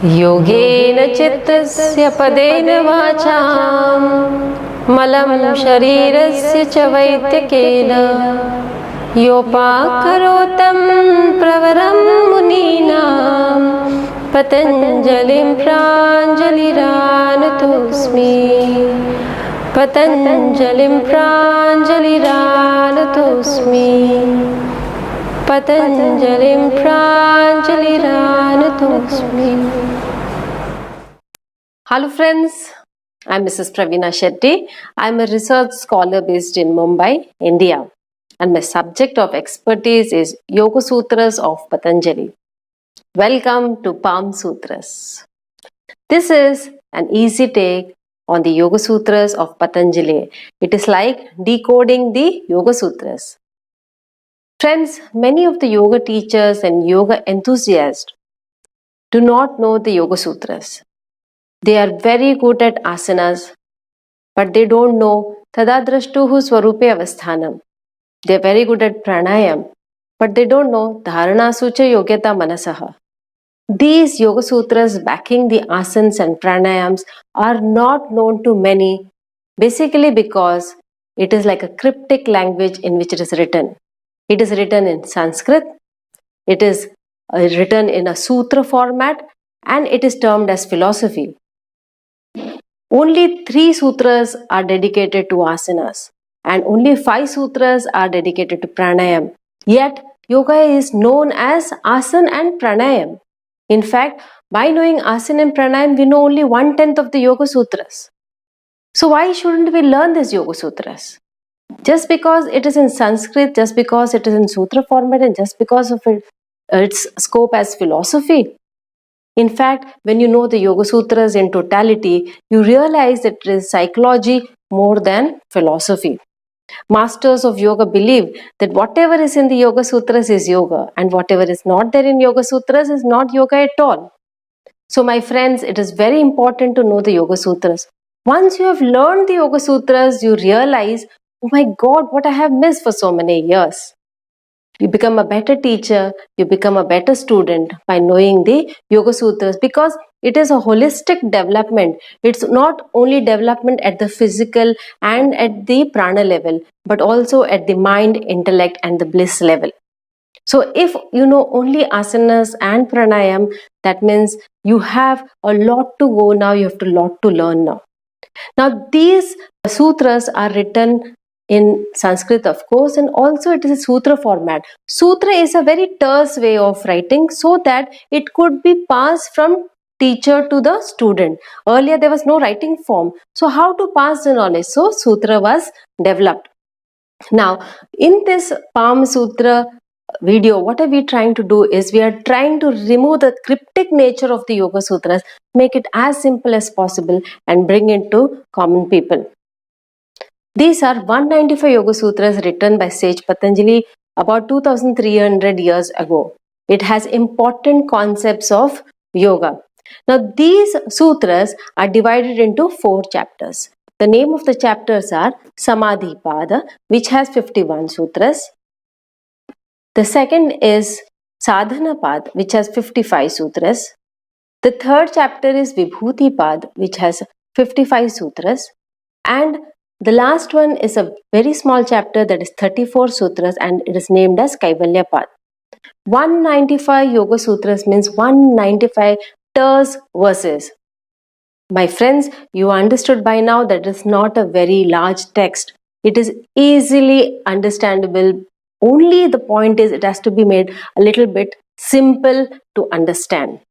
योगेन चित्तस्य पदेन वाचां मलं शरीरस्य च वैद्यकेन योपाकरोतं प्रवरं मुनीनां पतञ्जलिं प्राञ्जलिरानतोऽस्मि पतञ्जलिं प्राञ्जलिरानतोऽस्मि पतञ्जलिं प्राञ्जलिरानतोऽस्मि. Hello friends, I'm Mrs. Praveena Shetty. I'm a research scholar based in Mumbai, India, and my subject of expertise is Yogasutras of Patanjali. Welcome to Palmsutras. This is an easy take on the Yogasutras of Patanjali. It is like decoding the Yogasutras. Friends, many of the yoga teachers and yoga enthusiasts do not know the Yogasutras. They are very good at asanas, but they don't know Tadadrashtuhu Swarupe Avasthanam. They are very good at Pranayama, but they don't know Dharanasucha Yogyata Manasaha. These Yogasutras backing the asanas and pranayams are not known to many, basically because it is like a cryptic language in which it is written. It is written in Sanskrit, it is written in a sutra format, and it is termed as philosophy. Only 3 sutras are dedicated to asanas and only 5 sutras are dedicated to pranayam. Yet, yoga is known as asana and pranayam. In fact, by knowing asana and pranayam, we know only 1/10 of the Yoga Sutras. So why shouldn't we learn these Yoga Sutras? Just because it is in Sanskrit, just because it is in sutra format, and just because of its scope as philosophy. In fact, when you know the Yoga Sutras in totality, you realize that it is psychology more than philosophy. Masters of yoga believe that whatever is in the Yoga Sutras is yoga, and whatever is not there in Yoga Sutras is not yoga at all. So my friends, it is very important to know the Yoga Sutras. Once you have learned the Yoga Sutras, you realize, oh my God, what I have missed for so many years. You become a better teacher, you become a better student by knowing the Yoga Sutras, because it is a holistic development. It's not only development at the physical and at the prana level, but also at the mind, intellect and the bliss level. So if you know only asanas and pranayam, that means you have a lot to go now, you have a lot to learn now. Now these sutras are written in Sanskrit, of course, and also it is a sutra format. Sutra is a very terse way of writing so that it could be passed from teacher to the student. Earlier there was no writing form. So how to pass the knowledge? So sutra was developed. Now in this Palmsutra video, what are we trying to do is we are trying to remove the cryptic nature of the Yoga Sutras, make it as simple as possible and bring it to common people. These are 195 Yoga Sutras written by sage Patanjali about 2300 years ago. It has important concepts of yoga. Now these sutras are divided into 4 chapters. The name of the chapters are Samadhi Pada, which has 51 sutras. The second is Sadhana Pad, which has 55 sutras. The third chapter is Vibhuti Pad, which has 55 sutras. And the last one is a very small chapter that is 34 sutras and it is named as Kaivalya Pad. 195 Yoga Sutras means 195 terse verses. My friends, you understood by now that it is not a very large text. It is easily understandable. Only the point is it has to be made a little bit simple to understand.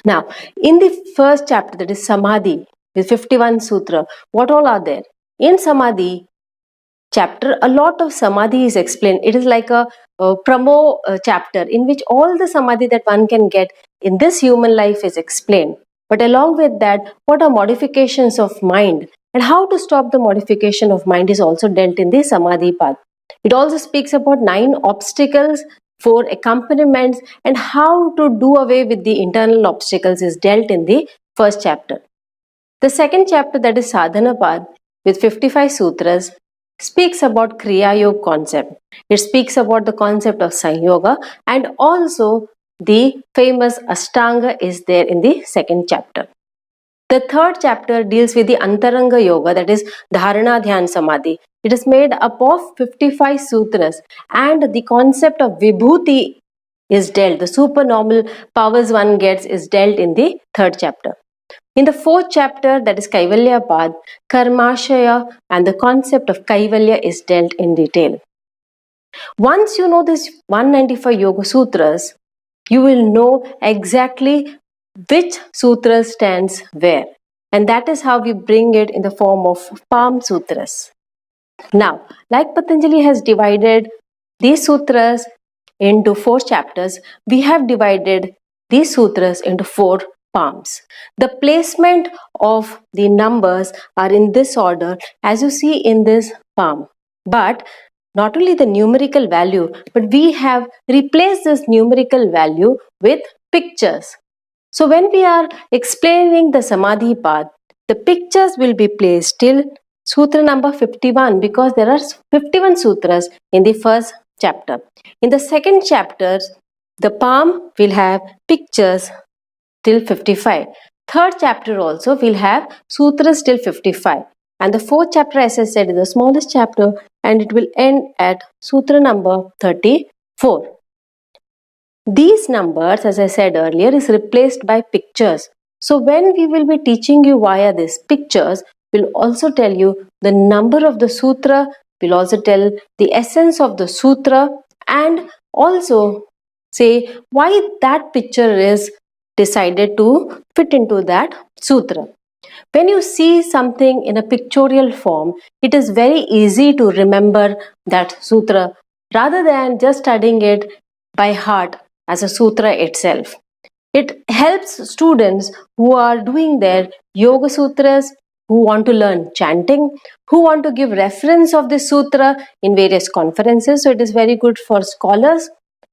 Now, in the first chapter, that is Samadhi, with 51 sutra, what all are there? In Samadhi chapter, a lot of Samadhi is explained. It is like a Pramo chapter in which all the Samadhi that one can get in this human life is explained. But along with that, what are modifications of mind and how to stop the modification of mind is also dealt in the Samadhi path. It also speaks about 9 obstacles, 4 accompaniments, and how to do away with the internal obstacles is dealt in the first chapter. The second chapter, that is Sadhana Pad, with 55 sutras, speaks about Kriya Yoga concept. It speaks about the concept of Sanyoga, and also the famous Ashtanga is there in the second chapter. The third chapter deals with the Antaranga Yoga, that is Dharana Dhyan Samadhi. It is made up of 55 sutras and the concept of Vibhuti is dealt. The supernormal powers one gets is dealt in the third chapter. In the fourth chapter, that is Kaivalya Pad, Karmashaya and the concept of Kaivalya is dealt in detail. Once you know this 195 Yoga Sutras, you will know exactly which sutra stands where. And that is how we bring it in the form of Palm Sutras. Now, like Patanjali has divided these sutras into 4 chapters, we have divided these sutras into 4 palms. The placement of the numbers are in this order as you see in this palm. But not only the numerical value, but we have replaced this numerical value with pictures. So when we are explaining the Samadhi path, the pictures will be placed till sutra number 51 because there are 51 sutras in the first chapter. In the second chapter, the palm will have pictures till 55. Third chapter also will have sutras till 55. And the fourth chapter, as I said, is the smallest chapter and it will end at sutra number 34. These numbers, as I said earlier, is replaced by pictures. So when we will be teaching you via these pictures, we'll also tell you the number of the sutra, we'll also tell the essence of the sutra and also say why that picture is decided to fit into that sutra. When you see something in a pictorial form, it is very easy to remember that sutra rather than just studying it by heart as a sutra itself. It helps students who are doing their yoga sutras, who want to learn chanting, who want to give reference of the sutra in various conferences. So it is very good for scholars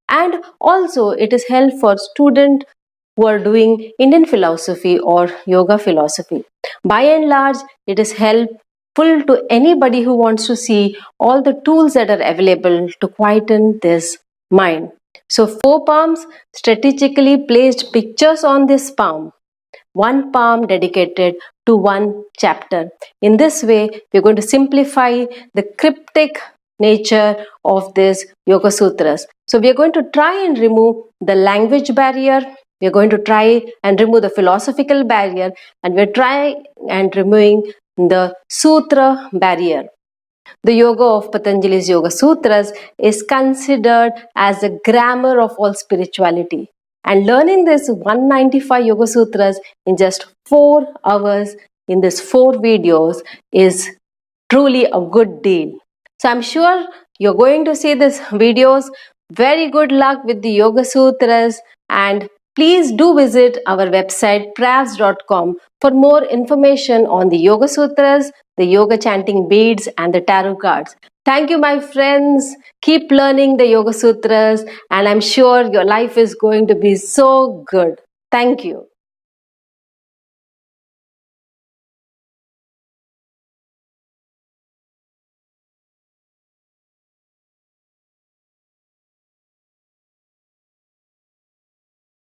and also it is helpful for student who are doing Indian philosophy or yoga philosophy. By and large, it is helpful to anybody who wants to see all the tools that are available to quieten this mind. So 4 palms, strategically placed pictures on this palm. One palm dedicated to one chapter. In this way, we're going to simplify the cryptic nature of this Yoga Sutras. So we are going to try and remove the language barrier. We are going to try and remove the philosophical barrier, and we're trying and removing the sutra barrier. The Yoga of Patanjali's Yoga Sutras is considered as the grammar of all spirituality. And learning this 195 Yoga Sutras in just 4 hours in these 4 videos is truly a good deal. So I'm sure you're going to see these videos. Very good luck with the Yoga Sutras, and please do visit our website pravs.com for more information on the Yoga Sutras, the yoga chanting beads and the tarot cards. Thank you, my friends. Keep learning the Yoga Sutras, and I'm sure your life is going to be so good. Thank you.